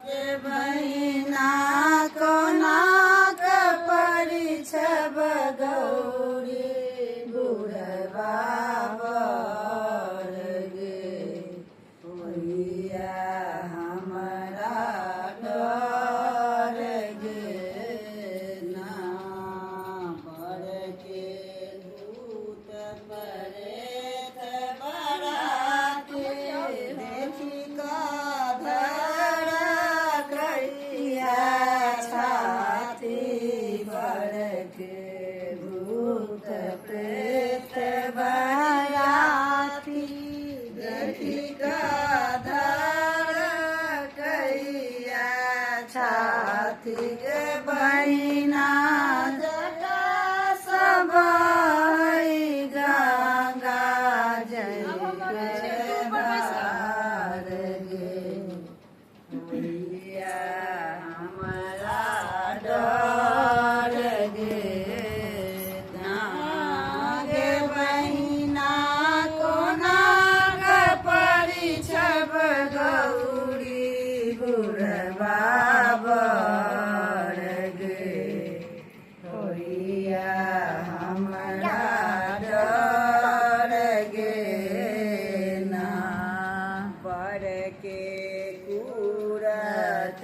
बहिना कोनाक परिछब गौरी बुढ़वा बर गे होइया हमरा डर गे ना बर के भूत प्रेत बराती देखी छाती बर के भूत प्रेत बराती देखी धर कैया छाती के बहिना जटा सब गंगा जल बार गे होइया हमरा डर गे ना गे बहिना कोनाक परिछब गौरी बुढ़वा बर गे होइया हमरा डर गे ना बर के कुरत